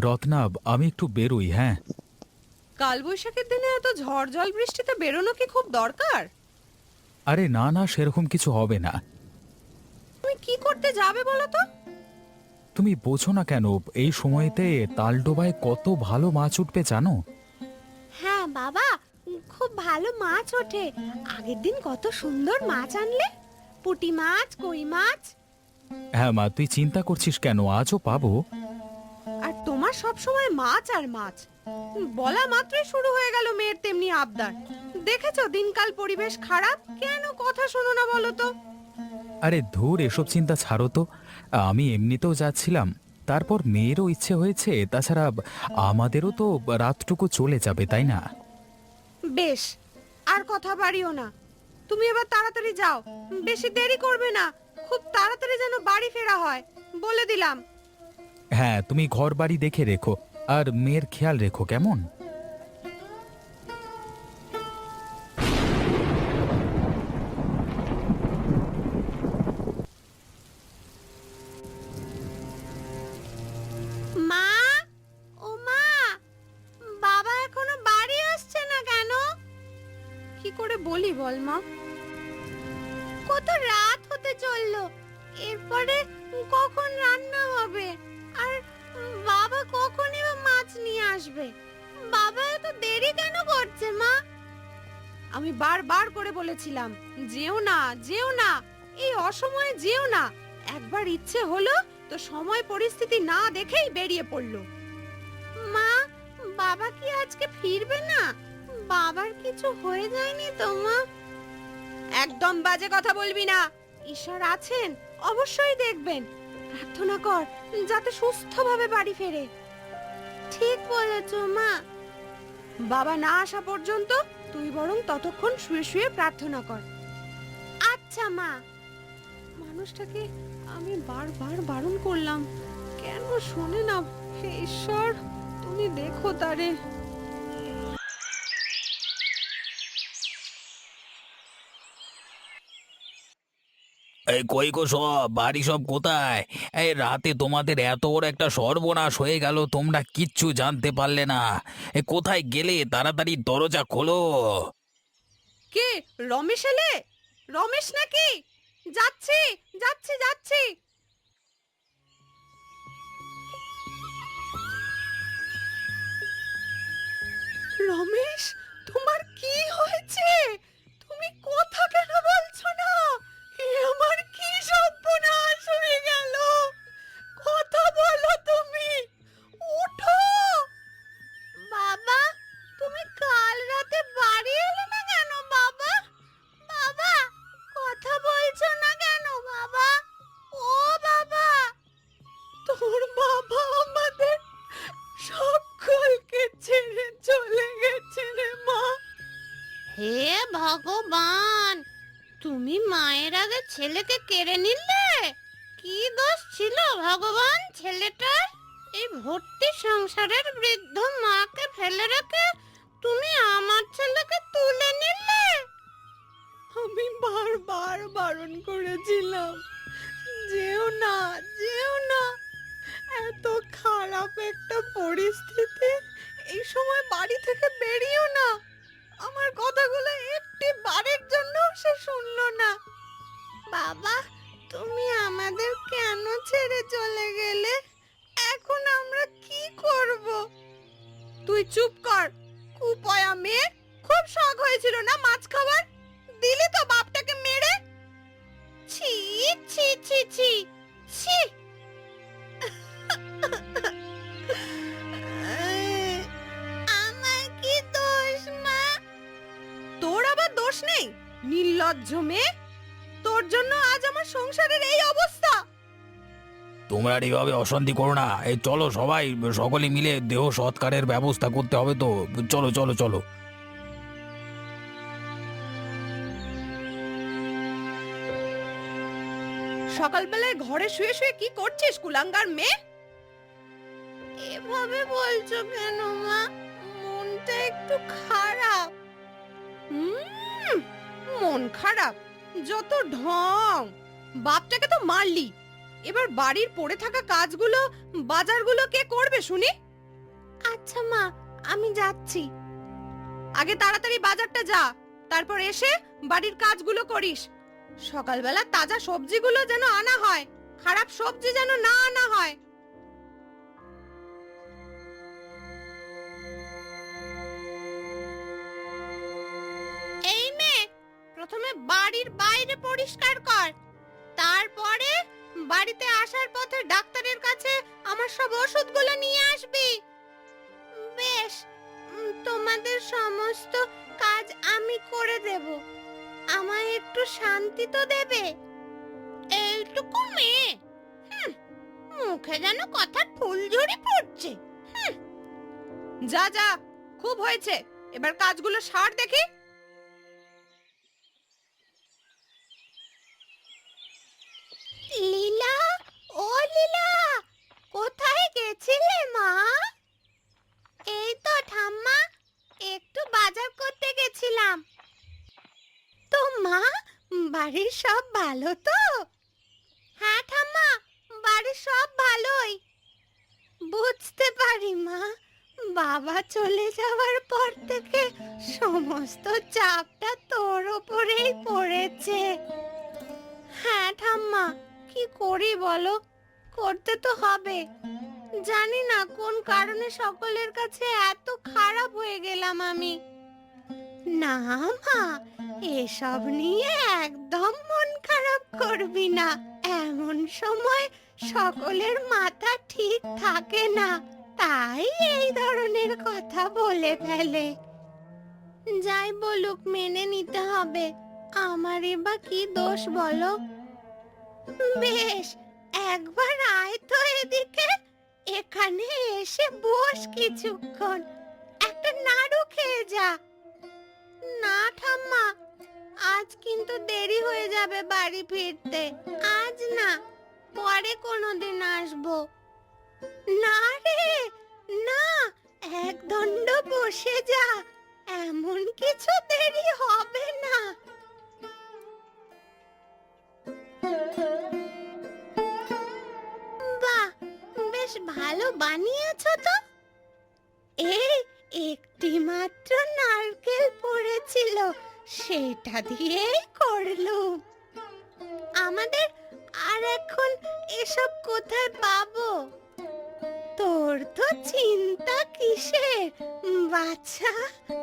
রত্না, আমি একটু বেরোই, হ্যাঁ? কালবৈশাখীর দিনে এত ঝড় জল বৃষ্টিতে বেরোনো কি খুব দরকার? আরে না না, সেরকম কিছু হবে না। তুমি কি করতে যাবে বলো তো? তুমি বোঝো না কেন? এই সময়তে তালডোবায় কত ভালো মাছ উঠবে জানো? হ্যাঁ বাবা, খুব ভালো মাছ ওঠে। আগের দিন কত সুন্দর মাছ আনলে, পুঁটি মাছ, কই মাছ। হ্যাঁ মা, তুই চিন্তা করছিস কেন? আজও পাবো। আর তোমার সব সময় মাছ আর মাছ, বলা মাত্রই শুরু হয়ে গেল মেয়ের তেমনি আবদার। দেখেছো দিনকাল পরিবেশ খারাপ, কেন কথা শোনো না বলো তো? আরে ধুর, এসব চিন্তা ছাড়ো তো। আমি এমনিতেও যাচ্ছিলাম, তারপর মেয়েরও ইচ্ছে হয়েছে। তাছাড়া আমাদেরও তো রাতটুকু চলে যাবে, তাই না? বেশ, আর কথা বাড়িও না। তুমি এবার তাড়াতাড়ি যাও, বেশি দেরি করবে না। খুব তাড়াতাড়ি যেন বাড়ি ফেরা হয়, বলে দিলাম। হ্যাঁ, তুমি ঘর বাড়ি দেখে রেখো, আর মেয়ের খেয়াল রেখো, কেমন? মা, ও মা, বাবা এখনো বাড়ি আসছে না কেন? কি করে বলি বল মা? কত রাত হতে চললো, এরপরে কখন রান্না হবে? আর বাবা কখনই বা মাছ নিয়ে আসবে? বাবা এত দেরি কেন করছে মা? আমি বারবার করে বলেছিলাম, যেও না যেও না, এই অসময়ে যেও না। একবার ইচ্ছে হলো তো সময় পরিস্থিতি না দেখেই বেরিয়ে পড়লো। মা, বাবা কি আজকে ফিরবে না? বাবার কিছু হয়ে যায়নি তো মা? একদম বাজে কথা বলবি না। ঈশ্বর আছেন, অবশ্যই দেখবেন। প্রার্থনা কর যাতে সুস্থভাবে বাড়ি ফেরে। ঠিক বলেছ মা। বাবা না আসা পর্যন্ত তুই বরং ততক্ষণ শুয়ে শুয়ে প্রার্থনা কর। আচ্ছা মা। মানুষটাকে আমি বারবার বারণ করলাম, কেন শোনে না? হে ঈশ্বর, তুমি দেখো তারে। এই কই গো সব, বাড়ি সব কোথায়? এই রাতে তোমাদের এত বড় একটা সর্বনাশ হয়ে গেল, তোমরা কিচ্ছু জানতে পারলে না। এ কোথায় গেলে? তাড়াতাড়ি দরজা খোলো। কে? রমেশ এলে? রমেশ নাকি? যাচ্ছি যাচ্ছি যাচ্ছি। রমেশ, তোমার কি হয়েছে? তুমি কথা কেন বলছো না? এ আমার কি সর্বনাশ হয়ে গেল! কথা বলো তুমি, ওঠো। বাবা, তুমি কাল রাতে বাড়ি এলে না কেন বাবা? বাবা, কথা বলছো না কেন বাবা? ও বাবা! তোর বাবা আমাদের সকলকে ছেড়ে চলে গেছে রে মা। হে ভগবান, তুমি মায়ের আগে ছেলেকে কেড়ে নিলে? কি দোষ ছিল ভগবান ছেলেটার? এই ভর্তি সংসারের বৃদ্ধ মাকে ফেলে রেখে তুমি আমার ছেলেকে তুলে নিলে। আমি বারবার বারণ করেছিলাম, যেও না যেও না। এত খারাপ একটা পরিস্থিতি, এই সময় বাড়ি থেকে বেরিও না। আমার কথাগুলো একটি বারের জন্য সে শুনলো না। বাবা, তুমি আমাদের কেন ছেড়ে চলে গেলে? এখন আমরা কি করব? তুই চুপ কর, কুপয়া মেয়ে। খুব শখ হয়েছিল না মাছ খাবার, দিলি তো বাপটাকে মেরে। ছি ছি ছি ছি ছি! আমার কি দোষ মা? তোর আবার দোষ নেই, নির্লজ্জ মেয়ে। তোর জন্য আজ আমার সংসারের এই অবস্থা। তোমরা আর এইভাবে অশান্তি করো না। এই চলো সবাই, সকলে মিলে দেহ সৎকারের ব্যবস্থা করতে হবে তো। চলো চলো চলো। সকালবেলায় ঘরে শুয়ে শুয়ে কি করছিস কুলাঙ্গার মেয়ে? এভাবে বলছো কেন মা? মনটা একটু খারাপ। মন খারাপ? যত ঢং! বাপটাকে তো মারলি, এবার বাড়ির পড়ে থাকা কাজগুলো, বাজারগুলো কে করবে শুনি? আচ্ছা মা, আমি যাচ্ছি। আগে তাড়াতাড়ি বাজারটা যা, তারপর এসে বাড়ির কাজগুলো করিস। সকালবেলা তাজা সবজিগুলো যেন আনা হয়, খারাপ সবজি যেন না আনা হয়। এই মেয়ে, প্রথমে বাড়ির বাইরে পরিষ্কার কর, তারপরে বাড়িতে আসার পথে ডাক্তারের কাছে আমার সব ওষুধগুলো নিয়ে আসবি। বেশ, তোমাদের সমস্ত কাজ আমি করে দেব। আমায় একটু শান্তি তো দেবে। এইটুকু মেয়ে, মুখে যেন কথার ফুলঝুরি পড়ছে। যা যা, খুব হয়েছে, এবার কাজগুলো সার দেখি। লীলা, ও লীলা, কোথায় গেছিলে মা? এই তো ঠাম্মা, একটু বাজার করতে গেছিলাম। তো মা, বাড়ির সব ভালো তো? হ্যাঁ ঠাম্মা, বাড়ির সব ভালোই। বুঝতে পারি মা, বাবা চলে যাওয়ার পর থেকে সমস্ত চাপটা তোর ওপরেই পড়েছে। হ্যাঁ ঠাম্মা, কি করি বলো, করতে তো হবে। জানি না কোন কারণে সকলের কাছে এত খারাপ হয়ে গেলাম আমি। না মা, এসব নিয়ে একদম মন খারাপ করবি না। এমন সময় সকলের মাথা ঠিক থাকে না, তাই এই ধরনের কথা বলে ফেলে। যাই বলুক, মেনে নিতে হবে। আমারই বা কি দোষ বলো? বেশ, একবার আয় তো এদিকে, এখানে এসে বস কিছুক্ষণ, একটা নাড়ু খেয়ে যা। না ঠাম্মা, আজ কিন্তু দেরি হয়ে যাবে বাড়ি ফিরতে। আজ না, পরে কোনোদিন আসবো। না রে না, এক দণ্ড বসে যা, এমন কিছু দেরি হবে না। বাহ, বেশ ভালো বানিয়েছো তো। এই একটি মাত্র নারকেল পড়েছিল, সেটা দিয়েই করলুম। আমাদের আর এখন এসব কোথায় পাবো? তোর তো চিন্তা কিসের বাচ্চা,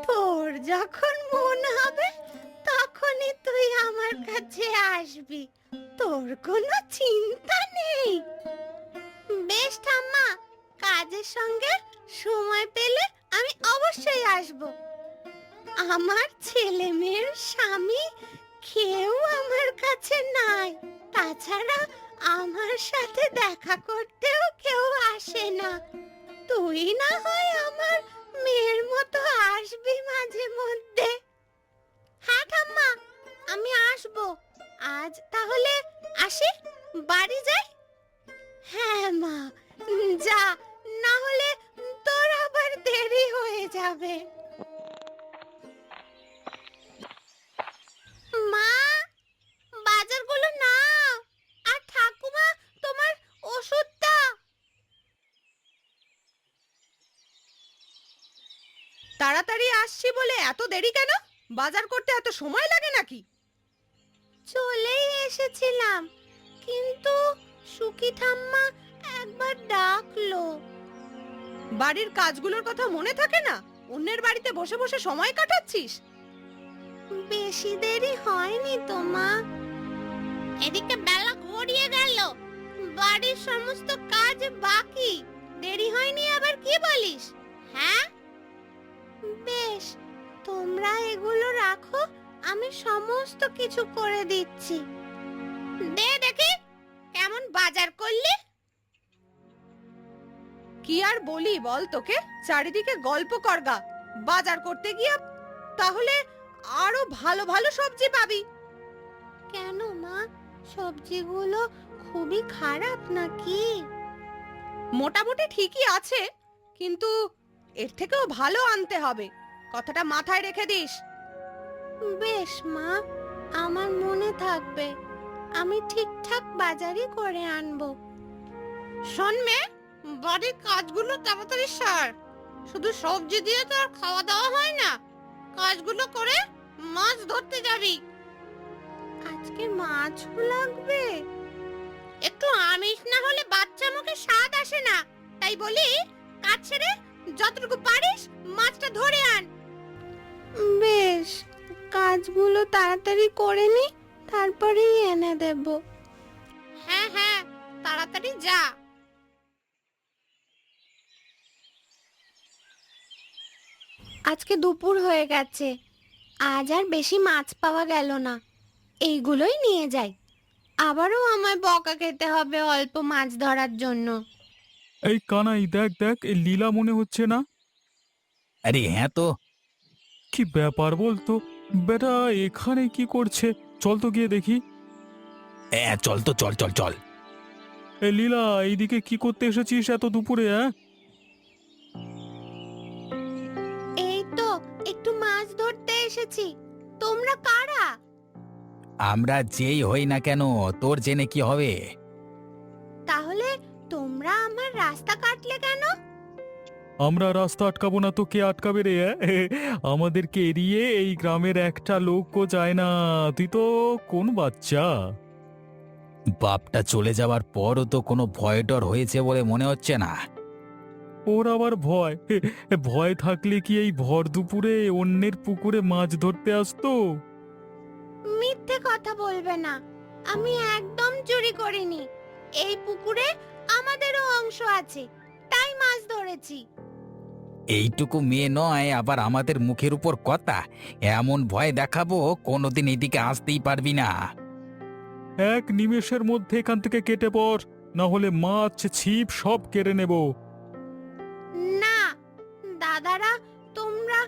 তোর যখন মন হবে তখনই তুই আমার কাছে আসবি, তোর কোনো চিন্তা নেই। বেশ ঠাম্মা, কাজের সঙ্গে সময় পেলে আমি অবশ্যই আসব। আমার ছেলে মেয়ের স্বামী কেউ আমার কাছে নাই, তাছাড়া আমার সাথে দেখা করতেও কেউ আসে না। তুই না হয় আমার মেয়ের মতো আসবি মাঝে মধ্যে। হ্যাঁ ঠাম্মা, আমি আসব। আজ তাহলে আসি, বাড়ি যাই। হ্যাঁ মা, যা, না হলে তোর আবার দেরি হয়ে যাবে। মা, বাজারগুলো নাও, আর ঠাকুমা তোমার ওষুধটা। তাড়াতাড়ি আসছি বলে এত দেরি কেন? বাজার করতে এত সময় লাগে নাকি? চলেই এসেছিলাম, কিন্তু সুখী ঠাম্মা একবার ডাকলো। বাড়ির কাজগুলোর কথা মনে থাকে না? অন্যের বাড়িতে বসে বসে সময় কাটাচ্ছিস। বেশি দেরি হয়নি তো মা। এদিকে বেলা গড়িয়ে গেল, বাড়ির সমস্ত কাজ বাকি, দেরি হয়নি আবার কি বলিস? হ্যাঁ বেশ, তোমরা এগুলো রাখো, আমি সমস্ত কিছু করে দিচ্ছি। দে দেখি কেমন বাজার করলি। কি আর বলি বল তোকে, চারিদিকে গল্প করগা। বাজার করতে গিয়ে তাহলে আরো ভালো ভালো সবজি পাবি। কেন মা, সবজিগুলো খুবই খারাপ নাকি? মোটামুটি ঠিকই আছে, কিন্তু এর থেকেও ভালো আনতে হবে, কথাটা মাথায় রেখে দিস। বেশ মা, আমার মনে থাকবে। আমি ঠিকঠাক বাজারই করে আনবো। শোন মেয়ে, বাড়ির কাজগুলো তাড়াতাড়ি সার। শুধু সবজি দিয়ে তো আর খাওয়া দাওয়া হয় না, কাজগুলো করে মাছ ধরতে যাবি। আজকে মাছও লাগবে। একটু আমিষ না হলে বাচ্চা মুখে স্বাদ আসে না, তাই বলি কাজ ছেড়ে যতটুকু পারিস মাছটা ধরে আন। বেশ, কাজগুলো তাড়াতাড়ি করে নি, তারপরেই এনে দেব। হ্যাঁ হ্যাঁ, তাড়াতাড়ি যা। আজকে দুপুর হয়ে গেছে, আজ আর বেশি মাছ পাওয়া গেল না। এইগুলোই নিয়ে যাই, আবারও আমায় বকা খেতে হবে অল্প মাছ ধরার জন্য। এই কানাই, দেখ দেখ, এই লীলা মনে হচ্ছে না? আরে হ্যাঁ তো। কি ব্যাপার বলতো? বেটা এখানে কি করছে? চল তো গিয়ে দেখি। হ্যাঁ চল তো, চল চল চল। এ লীলা, এইদিকে কি করতে এসেছিস এত দুপুরে? এই তো একটু মাছ ধরতে এসেছি। তোমরা কারা? আমরা যেই হই না কেন, তোর জেনে কি হবে? তাহলে তোমরা আমার রাস্তা কাটলে কেন? আমরা রাস্তা আটকাবো না তো কে আটকাবে রে? আমাদেরকে এড়িয়ে এই গ্রামের একটা লোকও যায় না। তুই তো কোন বাচ্চা! বাপটা চলে যাওয়ার পরও তো কোনো ভয় ডর হয়েছে বলে মনে হচ্ছে না। ওর আবার ভয়? ভয় থাকলে কি এই ভর দুপুরে অন্যের পুকুরে মাছ ধরতে আসতো? মিথ্যে কথা বলবে না, আমি একদম চুরি করিনি। এই পুকুরে আমাদেরও অংশ আছে, তাই মাছ ধরেছি। এইটুকু মেয়ে নয়, আবার আমাদের মুখের উপর কথা। এমন ভয় দেখাবো কোনোদিন এদিকে আসতেই পারবি না। এক নিমেষের মধ্যে এখান থেকে কেটে পড়, না হলে মাছ ছিপ সব কেড়ে নেব। না দাদারা, তোমরা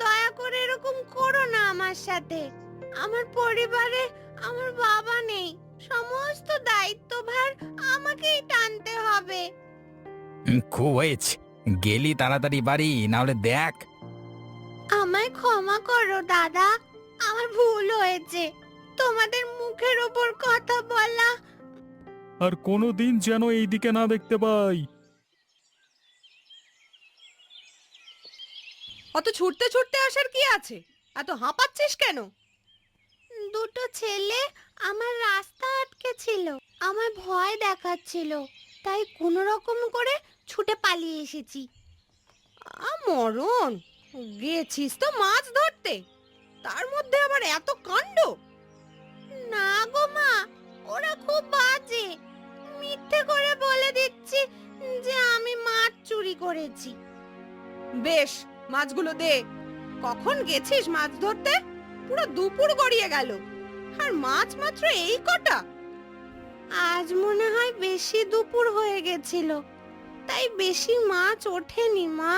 দয়া করে এরকম করো না আমার সাথে। আমার পরিবারে আমার বাবা নেই, সমস্ত দায়িত্বভার আমাকেই টানতে হবে। খুব হয়েছে, গেলি তাড়াতাড়ি বাড়ি, না হলে দেখ। আমায় ক্ষমা করো দাদা, আমার ভুল হয়েছে। তোমাদের মুখের উপর কথা বলা। আর কোনোদিন যেন এইদিকে না দেখতে পাই। অত ছুটতে ছুটতে আসার কি আছে? এত হাঁপাচ্ছিস কেন? দুটো ছেলে আমার রাস্তা আটকে ছিল, আমার ভয় দেখাচ্ছিল, তাই কোনো রকম করে ছুটে পালিয়ে এসেছি। মরণ, গেছিস তো মাছ ধরতে, তার মধ্যে আবার এত কাণ্ড! না গো মা, ওরা খুব বাজে। মিথ্যে করে বলে দিচ্ছি যে আমি মাছ চুরি করেছি। বেশ, মাছগুলো দে। কখন গেছিস মাছ ধরতে? পুরো দুপুর গড়িয়ে গেল, আর মাছ মাত্র এই কটা? আজ মনে হয় বেশি দুপুর হয়ে গেছিল, তাই বেশি মাছ ওঠেনি মা।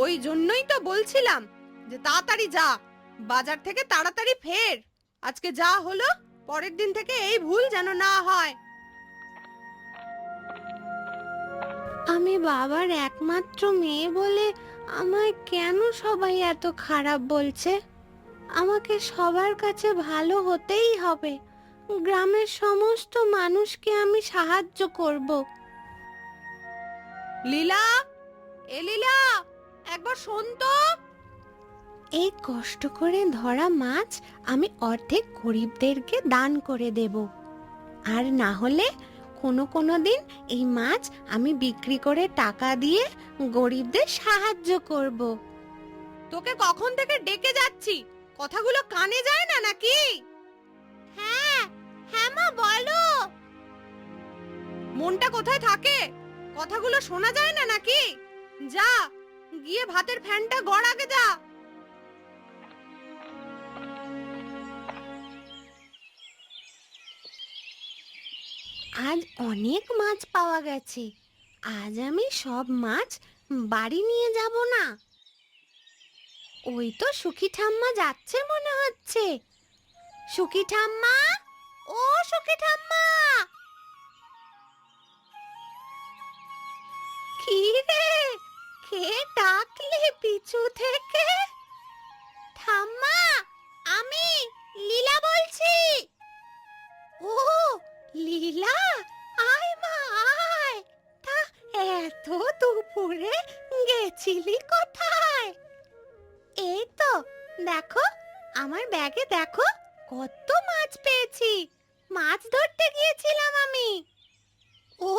ওই জন্যই তো বলছিলাম যে তাড়াতাড়ি যা, বাজার থেকে তাড়াতাড়ি ফের। আজকে যা হলো, পরের দিন থেকে এই ভুল যেন না হয়। আমি বাবার একমাত্র মেয়ে বলে আমায় কেন সবাই এত খারাপ বলছে? আমাকে সবার কাছে ভালো হতেই হবে। গ্রামের সমস্ত মানুষকে আমি সাহায্য করব। লীলা, এ লীলা, একবার শোন তো। এই কষ্ট করে ধরা মাছ আমি অর্ধেক গরিবদেরকে দান করে দেব, আর না হলে কোনো দিন এই মাছ আমি বিক্রি করে টাকা দিয়ে গরিবদের সাহায্য করব। তোকে কখন থেকে ডেকে যাচ্ছি, কথাগুলো কানে যায় না নাকি? হ্যাঁ হ্যাঁ মা, বলো। মনটা কোথায় থাকে? কথাগুলো শোনা যায় না নাকি? যা, গিয়ে ভাতের ফ্যানটা গড় আগে যা। আজ অনেক মাছ পাওয়া গেছে, আজ আমি সব মাছ বাড়ি নিয়ে যাব না। ওই তো সুখী ঠাম্মা যাচ্ছে মনে হচ্ছে। সুখী ঠাম্মা, ও সুখী ঠাম্মা! কি রে, কে ডাকলি পিছু থেকে? ঠাম্মা, আমি লীলা বলছি। ও লীলা, আয় মা আয়। তা এত দুপুরে গেছিলি কোথায়? এই তো দেখো, আমার ব্যাগে দেখো কত মাছ পেয়েছি। মাছ ধরতে গিয়েছিলাম আমি। ও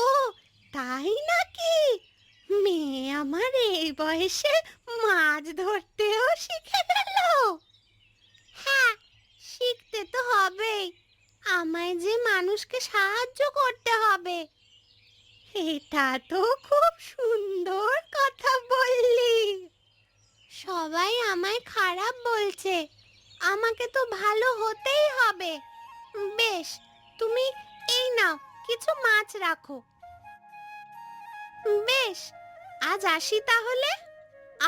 তাই নাকি? মেয়ে আমার এই বয়সে মাছ ধরতেও শিখে গেল। হ্যাঁ, শিখতে তো হবেই। আমায় যে মানুষকে সাহায্য করতে হবে। এটা তো খুব সুন্দর কথা বললি। সবাই আমায় খারাপ বলছে, আমাকে তো ভালো হতেই হবে। বেশ, তুমি এই নাও, কিছু মাছ রাখো। বেশ, আজ আসি তাহলে,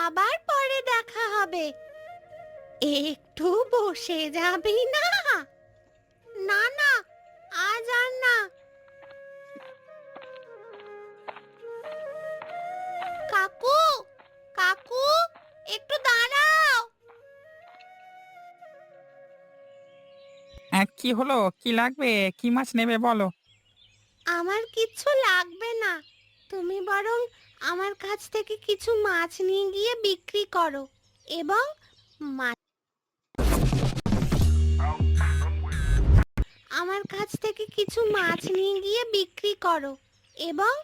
আবার পরে দেখা হবে। একটু বসে যাবি না? না না, আজ আর না। কাকু, কাকু, একটু দাঁড়াও। কি হলো? কি লাগবে? কি মাছ নেবে বলো? আমার কিচ্ছু লাগবে না, তুমি বরং আমার কাছ থেকে কিছু মাছ নিয়ে গিয়ে বিক্রি করো এবং আমার কাছ থেকে কিছু মাছ নিয়ে গিয়ে বিক্রি করো এবং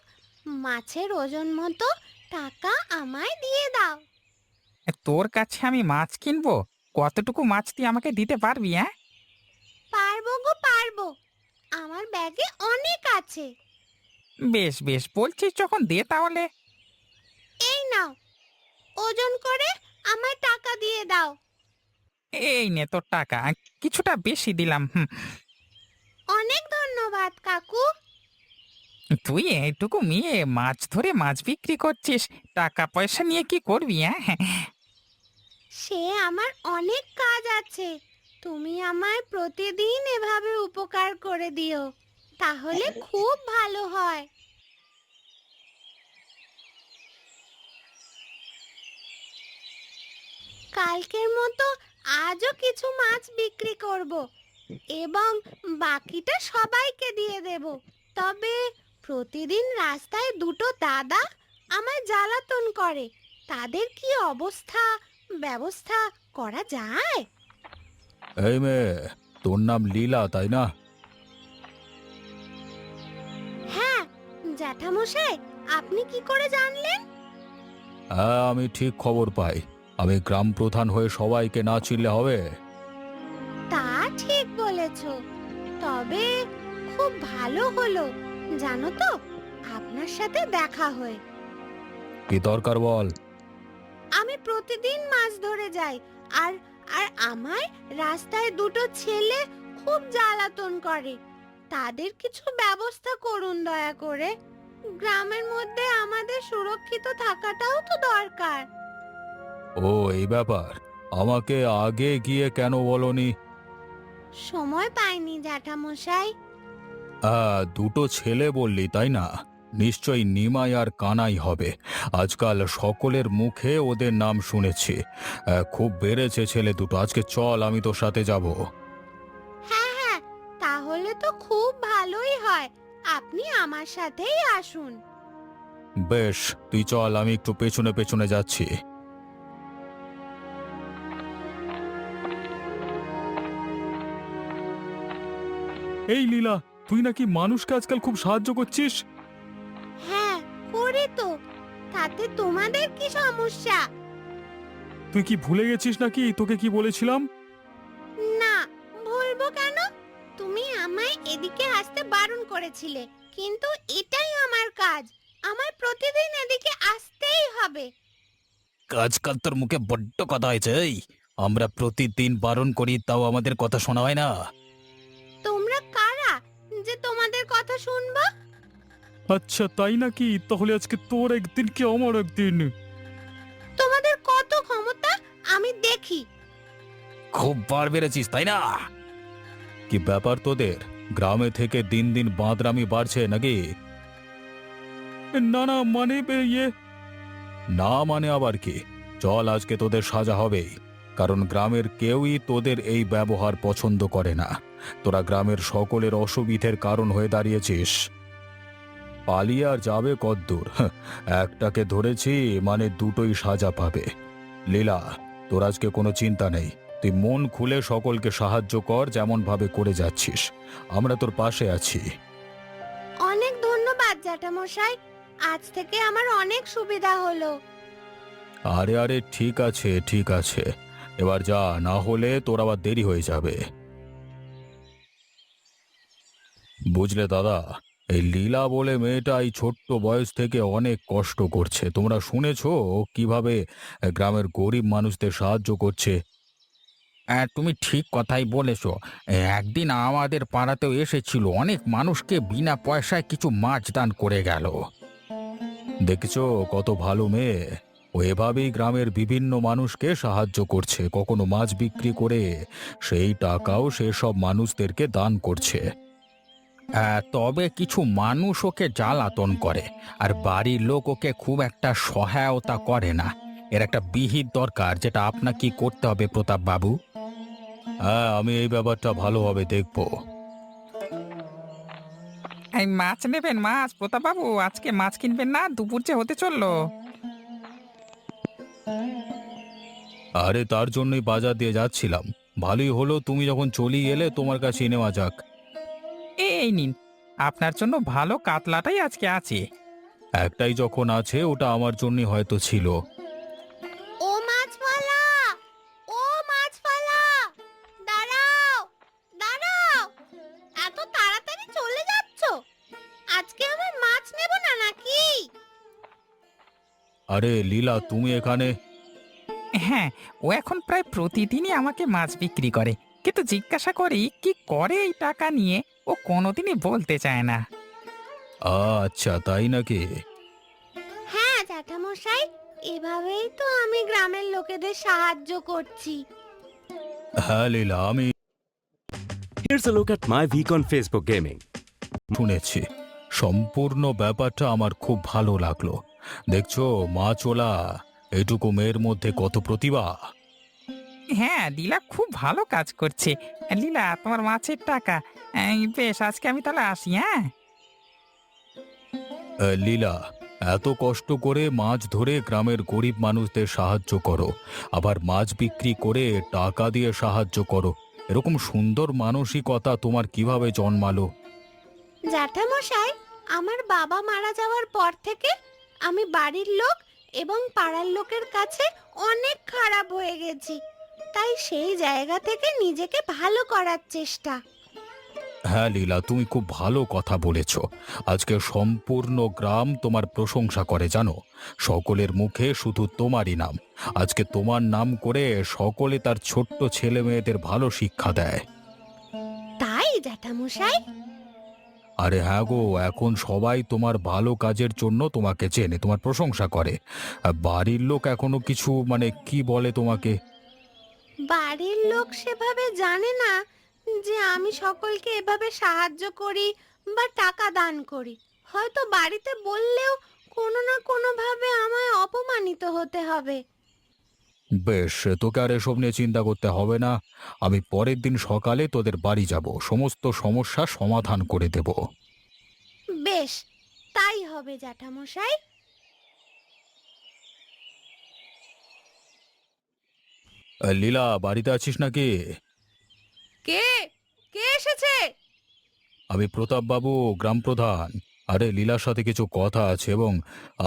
মাছের ওজন মতো টাকা আমায় দিয়ে দাও। তোর কাছে আমি মাছ কিনবো? কতটুকু মাছ তুই আমাকে দিতে পারবি? হ্যাঁ, পারবো গো পারবো, আমার ব্যাগে অনেক আছে। বেশ বেশ, বলছিস যখন দে তাহলে। এই নাও, ওজন করে আমায় টাকা দিয়ে দাও। এই নে তোর টাকা, কিছুটা বেশি দিলাম। অনেক ধন্যবাদ কাকু। তুই এইটুকু মেয়ে মাছ ধরে মাছ বিক্রি করছিস, টাকা পয়সা নিয়ে কি করবি? হ্যাঁ, সে আমার অনেক কাজ আছে, তুমি আমায় প্রতিদিন এভাবে উপকার করে দিও, তাহলে খুব ভালো হয়। কালকের মতো আজও কিছু মাছ বিক্রি করব এবং বাকিটা সবাইকে দিয়ে দেব। তবে প্রতিদিন রাস্তায় দুটো দাদা আমায় জ্বালাতন করে, তাদের কি অবস্থা ব্যবস্থা করা যায়? এই মেয়ে, তোর নাম লীলা তাই না? হ্যাঁ জ্যাঠামশাই, আপনি কি করে জানলেন? হ্যাঁ, আমি ঠিক খবর পাই। আমি গ্রাম প্রধান হয়ে সবাইকে না চিনলে হবে? তা ঠিক বলেছ, তবে খুব ভালো হলো জানো তো আপনার সাথে দেখা হয়ে। কি দরকার বল? আমি প্রতিদিন মাছ ধরে যাই, আর আর আমায় রাস্তায় দুটো ছেলে খুব জ্বালাতন করে, তাদের কিছু ব্যবস্থা করুন দয়া করে। গ্রামের মধ্যে আমাদের সুরক্ষিত থাকাটাও তো দরকার। ও এই ব্যাপার, আমাকে আগে গিয়ে কেন বলনি? সময় পাইনি জ্যাঠামশাই। দুটো ছেলে বললি তাই না? নিশ্চয়ই নিমাই আর কানাই হবে। আজকাল সকলের মুখে ওদের নাম শুনেছি। খুব বেড়েছে ছেলে দুটো। আজকে চল, আমি তোর সাথে যাব। হ্যাঁ হ্যাঁ, তাহলে তো খুব ভালোই হয়, আপনি আমার সাথেই আসুন। বেশ, তুই চল, আমি একটু পেছনে পেছনে যাচ্ছি। এই লীলা, তুই নাকি মানুষকে আজকাল খুব সাহায্য করছিস? হ্যাঁ করি তো, তাতে তোমাদের কি সমস্যা? তুই কি ভুলে গেছিস নাকি তোকে কি বলেছিলাম? না, ভুলবো কেন? তুমি আমায় এদিকে আসতে বারণ করেছিলে, কিন্তু এটাই আমার কাজ, আমার প্রতিদিন এদিকে আসতেই হবে। আজকাল তোর মুখে বড্ড কথা হয়েছে। এই, আমরা প্রতিদিন বারণ করি, তাও আমাদের কথা শোনা হয় না। তোমরা কারা যে তোমাদের কথা শুনবো? আচ্ছা তাই নাকি? তাহলে আজকে তোর একদিন কি আমার একদিন। তোমাদের কত ক্ষমতা আমি দেখি। খুব বার বেড়েছিস তাই না? কি ব্যাপার তোদের? গ্রামে থেকে দিন দিন বাঁদরামি বাড়ছে নাকি? না না, মানে না মানে আবার কি? চল, আজকে তোদের সাজা হবেই, কারণ গ্রামের কেউই তোদের এই ব্যবহার পছন্দ করে না। তোরা গ্রামের সকলের অসুবিধের কারণ হয়ে দাঁড়িয়েছিস। পালিয়ে আর যাবে কদ্দূর? একটাকে ধরেছি মানে দুটোই সাজা পাবে। লীলা, তোর আজকে কোনো চিন্তা নেই। তুই মন খুলে সকলকে সাহায্য কর, যেমন ভাবে করে যাচ্ছিস। আমরা তোর পাশে আছি। অনেক ধন্যবাদ জ্যাঠামশাই, আজ থেকে আমার অনেক সুবিধা হলো। আরে আরে, ঠিক আছে ঠিক আছে, এবার যা, না হলে তোর আবার দেরি হয়ে যাবে। বুঝলে দাদা, এই লীলা বলে মেয়েটা এই ছোট্ট বয়স থেকে অনেক কষ্ট করছে। তোমরা শুনেছো ও কিভাবে গ্রামের গরিব মানুষদের সাহায্য করছে। তুমি ঠিক কথাই বলেছ। একদিন আমাদের পাড়াতেও এসেছিল, অনেক মানুষকে বিনা পয়সায় কিছু মাছ দান করে গেল। দেখেছো কত ভালো মেয়ে। ও এভাবেই গ্রামের বিভিন্ন মানুষকে সাহায্য করছে, কখনো মাছ বিক্রি করে সেই টাকাও সেসব মানুষদেরকে দান করছে। তবে কিছু মানুষ ওকে জ্বালাতন করে, আর বাড়ির লোক ওকে খুব একটা সহায়তা করে না। এর একটা বিহিত দরকার, যেটা আপনাকে করতে হবে প্রতাপ বাবু। হ্যাঁ, আমি এই ব্যাপারটা ভালোভাবে দেখবো। এই মাছ নেবেন? মাছ প্রতাপ বাবু, আজকে মাছ কিনবেন না? দুপুর যে হতে চললো। আরে তার জন্যই বাজার দিয়ে যাচ্ছিলাম। ভালোই হলো তুমি যখন চলেই এলে, তোমার কাছে নেওয়া যাক। এই নিন, আপনার জন্য ভালো কাতলাটাই আজকে আছে। একটাই যখন আছে, ওটা আমার জন্যই হয়তো ছিল। ও মাছওয়ালা, ও মাছওয়ালা, দাঁড়াও দাঁড়াও, এত তাড়াতাড়ি চলে যাচ্ছ? আজকে আমার মাছ নেব না নাকি? আরে লীলা, তুমি এখানে? হ্যাঁ, ও এখন প্রায় প্রতিদিনই আমাকে মাছ বিক্রি করে, কিন্তু জিজ্ঞাসা করি কি করে এই টাকা নিয়ে, ও কোনোদিনই বলতে চায় না। আচ্ছা, তাই নাকি? হ্যাঁ জ্যাঠামশাই, এভাবেই তো আমি গ্রামের লোকেদের সাহায্য করছি। হ্যাঁ লীলা, আমি Here's a look at my week on Facebook Gaming. শুনেছি। সম্পূর্ণ ব্যাপারটা আমার খুব ভালো লাগলো। দেখছো মাছওয়ালা, এইটুকু মেয়ের মধ্যে কত প্রতিভা। হ্যাঁ, লীলা খুব ভালো কাজ করছে। লীলা, তোমার মাছের টাকা। বেশ, আজকে আমি তাহলে আসি। হ্যাঁ, লীলা, এত কষ্ট করে মাছ ধরে গ্রামের গরিব মানুষদের সাহায্য করো, আবার মাছ বিক্রি করে টাকা দিয়ে সাহায্য করো। এরকম সুন্দর মানসিকতা তোমার কিভাবে জন্মালো? জ্যাঠামশাই, আমার বাবা মারা যাওয়ার পর থেকে আমি বাড়ির লোক এবং পাড়ার লোকের কাছে অনেক খারাপ হয়ে গেছি, তাই সেই জায়গা থেকে নিজেকে ভালো করার চেষ্টা। হ্যাঁ লীলা, তুমি খুব ভালো কথা বলেছ। আজকে সম্পূর্ণ গ্রাম তোমার প্রশংসা করে, জানো। সকলের মুখে শুধু তোমারই নাম। আজকে তোমার নাম করে সকলে তার ছোট্ট ছেলে মেয়েদের ভালো শিক্ষা দেয়। তাই জ্যাঠামশাই? আরে হ্যাঁ গো, এখন সবাই তোমার ভালো কাজের জন্য তোমাকে চেনে, তোমার প্রশংসা করে। আর বাড়ির লোক এখনো কিছু মানে কি বলে তোমাকে? বাড়ির লোক সেভাবে জানে না যে আমি সকলকে এভাবে সাহায্য করি বা টাকা দান করি। হয়তো বাড়িতে বললেও কোনো না কোনো ভাবে আমায় অপমানিত হতে হবে। বেশ, তোকে আর এসব নিয়ে চিন্তা করতে হবে না। আমি পরের দিন সকালে তোদের বাড়ি যাব, সমস্ত সমস্যা সমাধান করে দেব। বেশ, তাই হবে জ্যাঠামশাই। লীলা, বাড়িতে আছিস নাকি? কে কে এসেছে? আমি প্রতাপ বাবু, গ্রাম প্রধান। আরে লীলার সাথে কিছু কথা আছে এবং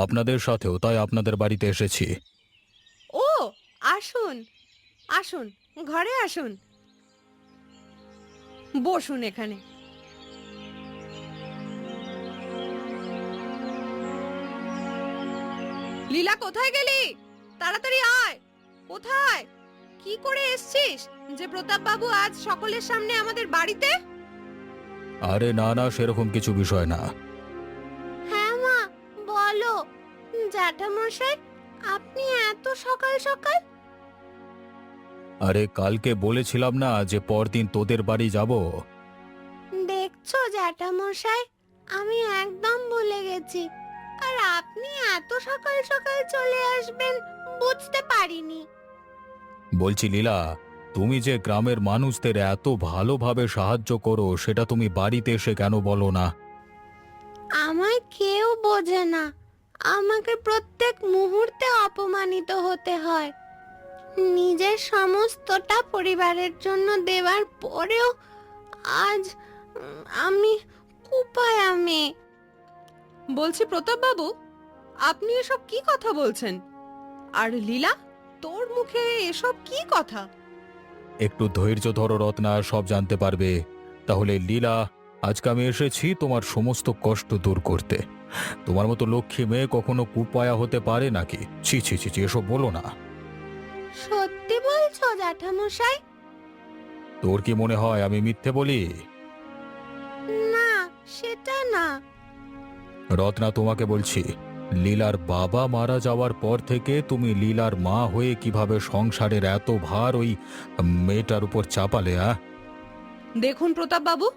আপনাদের সাথেও, তাই আপনাদের বাড়িতে এসেছি। ও, আসুন আসুন, ঘরে আসুন, বসুন এখানে। লীলা, কোথায় গেলি? তাড়াতাড়ি আয়। কোথায়? কি করে এসছিস যে প্রতাপ বাবু আজ সকলের সামনে আমাদের বাড়িতে? আরে না না, সেরকম কিছু বিষয় না। হ্যাঁ মা, বলো। জ্যাঠামশাই, আপনি এত সকাল সকাল? আরে কালকে বলেছিলাম না যে পরদিন তোদের বাড়ি যাব। দেখছো জ্যাঠামশাই, আমি একদম ভুলে গেছি। আর আপনি এত সকাল সকাল চলে আসবেন বুঝতে পারিনি। বলছি লীলা, তুমি যে গ্রামের মানুষদের এত ভালোভাবে সাহায্য করো সেটা তুমি বাড়িতে এসে কেন বলো না? আমায় কেউ বোঝে না, আমাকে প্রত্যেক মুহূর্তে অপমানিত হতে হয়। নিজের সমস্তটা পরিবারের জন্য দেওয়ার পরেও আজ আমি কুপায়া মেয়ে। বলছি প্রতাপ বাবু, আপনি এসব কি কথা বলছেন? আর লীলা, তোর মুখে এসব কি কথা? একটু ধৈর্য ধরো রত্না, সব জানতে পারবে। তাহলে লীলা, আজকে আমি এসেছি তোমার সমস্ত কষ্ট দূর করতে। তোমার মতো লক্ষ্মী মেয়ে কখনো কুপায়া হতে পারে নাকি? ছি ছি ছি ছি, এসব বলো না। সত্যি বলছো জ্যাঠামশাই? তোর কি মনে হয় আমি মিথ্যে বলি? না, সেটা না। রত্না, তোমাকে বলছি, লীলার বাবা মারা যাওয়ার পর থেকে তুমি লীলার মা হয়ে কিভাবে সংসারের এত ভার ওই মেয়েটার উপর চাপালে? দেখুন প্রতাপ বাবু,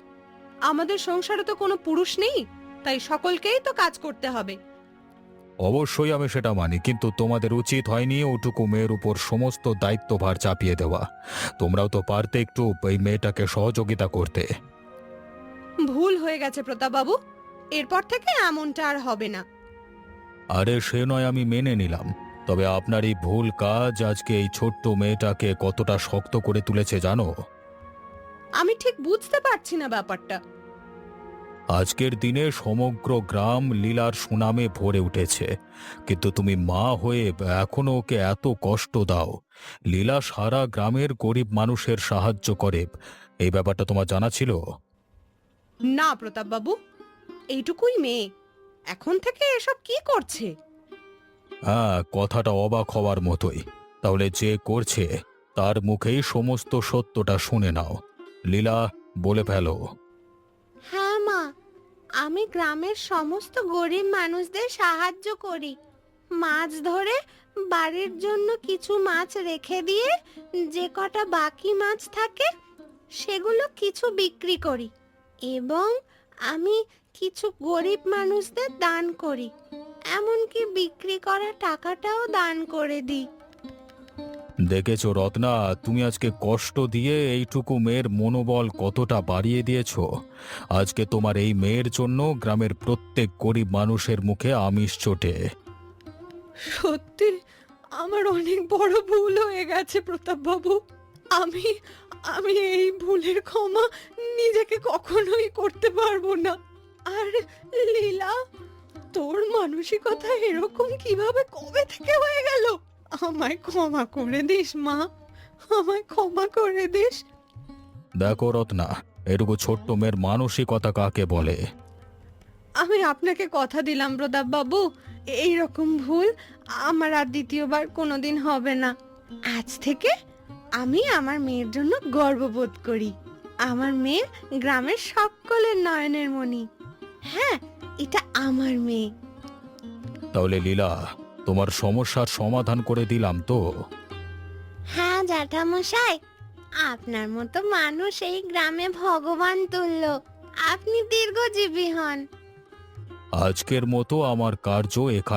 আমাদের সংসারে তো কোনো পুরুষ নেই, তাই সকলকেই তো কাজ করতে হবে। অবশ্যই আমি সেটা মানি, কিন্তু তোমাদের উচিত হয়নি ওটুকু মেয়ের উপর সমস্ত দায়িত্বভার চাপিয়ে দেওয়া। তোমরাও তো পারতে একটু এই মেয়েটাকে সহযোগিতা করতে। ভুল হয়ে গেছে প্রতাপ বাবু, এরপর থেকে এমনটা আর হবে না। আরে সে নয়, আমি মেনে নিলাম, তবে আপনার এই ভুল কাজ আজকে এই ছোট্ট মেয়েটাকে কতটা শক্ত করে তুলেছে জানো? আমি ঠিক বুঝতে পারছি না ব্যাপারটা। আজকের দিনে সমগ্র গ্রাম লীলার সুনামে ভরে উঠেছে, কিন্তু তুমি মা হয়ে এখনো ওকে এত কষ্ট দাও। লীলা সারা গ্রামের গরিব মানুষের সাহায্য করে, এই ব্যাপারটা তোমার জানা ছিল? না প্রতাপ বাবু, এইটুকুই মেয়ে, এখন থেকে এসব কি করছে? হ্যাঁ, কথাটা অবাক হওয়ার মতোই। তাহলে যে করছে তার মুখেই সমস্ত সত্যটা শুনে নাও। লীলা, বলে ফেলো। হ্যাঁ মা, আমি গ্রামের সমস্ত গরিব মানুষদের সাহায্য করি। মাছ ধরে বাড়ির জন্য কিছু মাছ রেখে দিয়ে যে কটা বাকি মাছ থাকে সেগুলো কিছু বিক্রি করি, এবং আমি কিছু গরিব মানুষদের দান করি। এমনকি বিক্রি করা টাকাটাও দান করে দিই। দেখেছো রত্না, তুমি আজকে কষ্ট দিয়ে এইটুকু মেয়ের মনোবল কতটা বাড়িয়ে দিয়েছো। আজকে তোমার এই মেয়ের জন্য গ্রামের প্রত্যেক গরিব মানুষের মুখে আমিষ চটে। সত্যি আমার অনেক বড় ভুল হয়ে গেছে প্রতাপ বাবু। আমি আমি এই ভুলের ক্ষমা নিজেকে কখনোই করতে পারবো না। আর লীলা, তোর মানসিকতা এরকম কিভাবে কবে থেকে হয়ে গেল? আমায় ক্ষমা করে দিস মা, আমায় ক্ষমা করে দিস। দেখো রত্না, এটুকু ছোট্ট মেয়ের মানসিকতা কাকে বলে? আমি আপনাকে কথা দিলাম প্রতাপ বাবু, এই রকম ভুল আমার আর দ্বিতীয়বার কোনোদিন হবে না। আজ থেকে আমি আমার মেয়ের জন্য গর্ববোধ করি। আমার মেয়ে গ্রামের সকলের নয়নের মণি। হ্যাঁ, এটা আমার মেয়ে। তাহলে লীলা, তোমার সমস্যার সমাধান করে দিলাম তো? হ্যাঁ জ্যাঠামশাই, আপনার মতো মানুষ এই গ্রামে ভগবান তুল্য। আপনি দীর্ঘজীবী হন। আজকের মতো আমার কার্য এখানে